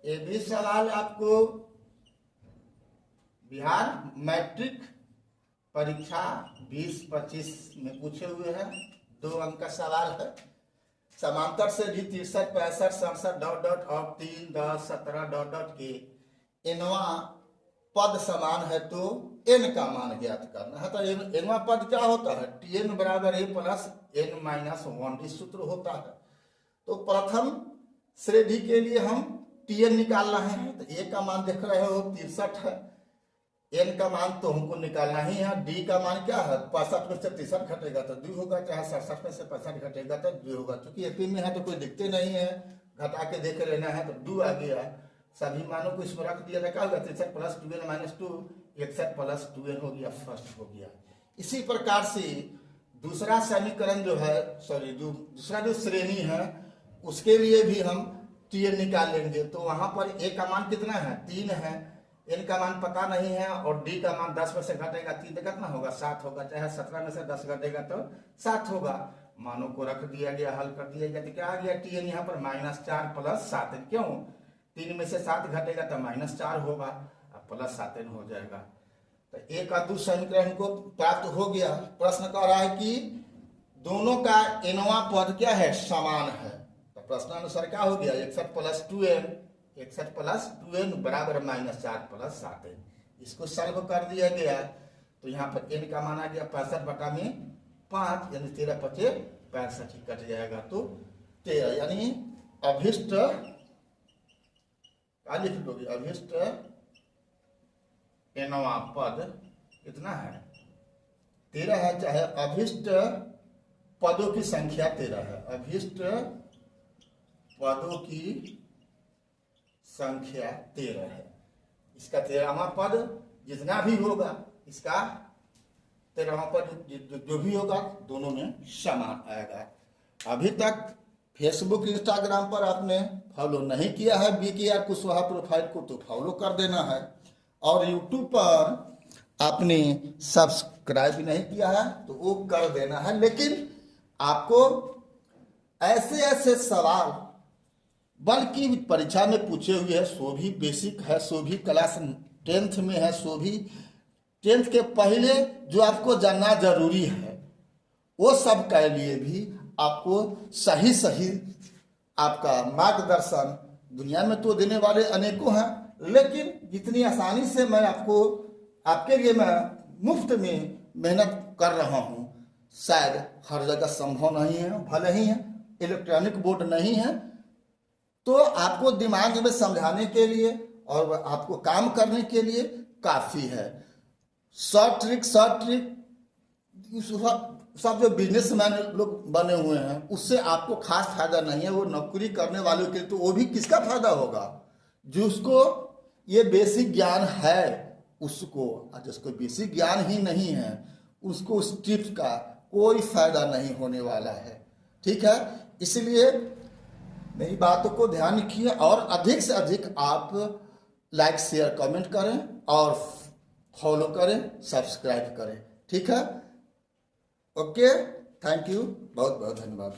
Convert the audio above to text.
ये भी सवाल आपको बिहार मैट्रिक परीक्षा 2025 में पूछे हुए हैं। 2 अंक का सवाल है। समांतर से भी 63, 65, 67 डॉट डॉट और 3, 10, 17 डॉट डॉट के एनवा पद समान है तो एन का मान ज्ञात करना है। तो एनवा पद क्या होता है? टीएन बराबर ए प्लस एन माइनस 1 इस सूत्र होता है। तो प्रथम श्रेणी के लिए हम टीएन निकाल रहे हैं। तो ए का मान देख रहे हो 63 है। एन का मान तो हमको निकालना ही है। डी का मान क्या है? 65 में से 63 घटेगा तो 2 होगा, चाहे 67 में से 65 घटेगा तो 2 होगा। चूंकि एपी में है तो कोई दिखते नहीं है, घटा के देख लेना है तो 2 आ गया। सभी मानों को इसमें रख दिया था, क्या होगा? 63 plus 2n minus 2, 61 plus 2n हो गया, फर्स्ट हो गया। इसी प्रकार से दूसरा समीकरण जो है, सॉरी दूसरा जो श्रेणी है उसके लिए भी हम टीएन निकाल लेंगे। तो वहां पर ए का मान कितना है? 3 है। एन का मान पता नहीं है और डी का मान 10 में से घटेगा 3 तो कितना होगा? 7 होगा। चाहे 17 में से 10 घटेगा तो 7 होगा। मानों को रख दिया गया, हल कर दिया गया तो क्या आ गया? टीएन यहाँ पर -4 प्लस 7। क्यों? 3 में से 7 घटेगा तो -4 होगा और प्लस 7 हो जाएगा। तो एक और दूसरा समीकरण को प्राप्त हो गया। प्रश्न कह रहा है कि दोनों का एनवा पद क्या है? समान है। तो प्रश्नानुसार क्या हो गया? 61 प्लस 2n, 61 प्लस 2n बराबर -4 प्लस 7n। इसको सॉल्व कर दिया गया। तो यहाँ पर n का मान आ गया 65/5, यानी 13 × 5 65 ही कट जाएगा तो 13, यानी अभिष्ट लिख दोगे। अभिष्ट एनवा पद कितना है? 13 है। चाहे अभिष्ट पदों की संख्या 13 है। अभिष्ट पदों की संख्या 13 है। इसका 13वां पद जितना भी होगा, इसका 13वां पद जो भी होगा दोनों में समान आएगा। अभी तक फेसबुक इंस्टाग्राम पर आपने फॉलो नहीं किया है BKR कुशवाहा प्रोफाइल को तो फॉलो कर देना है, और यूट्यूब पर आपने सब्सक्राइब नहीं किया है तो वो कर देना है। लेकिन आपको ऐसे ऐसे सवाल बल्कि परीक्षा में पूछे हुए हैं, सो भी बेसिक है, सो भी क्लास 10th में है, सो भी 10th के पहले जो आपको जानना जरूरी है, वो सब के लिए भी आपको सही आपका मार्गदर्शन दुनिया में तो देने वाले अनेकों हैं, लेकिन जितनी आसानी से मैं आपके लिए मैं मुफ्त में मेहनत कर रहा हूँ, शायद हर जगह संभव नहीं है। भले ही है इलेक्ट्रॉनिक बोर्ड नहीं है, तो आपको दिमाग में समझाने के लिए और आपको काम करने के लिए काफ़ी है। शॉर्ट ट्रिक सब जो बिजनेसमैन लोग बने हुए हैं उससे आपको खास फायदा नहीं है। वो नौकरी करने वालों के तो वो भी किसका फायदा होगा? जिसको ये बेसिक ज्ञान है उसको, और जिसको बेसिक ज्ञान ही नहीं है उसको उस टिप्स का कोई फायदा नहीं होने वाला है। ठीक है, इसलिए मेरी बातों को ध्यान रखिए और अधिक से अधिक आप लाइक शेयर कमेंट करें और फॉलो करें, सब्सक्राइब करें। ठीक है, ओके, थैंक यू, बहुत बहुत धन्यवाद।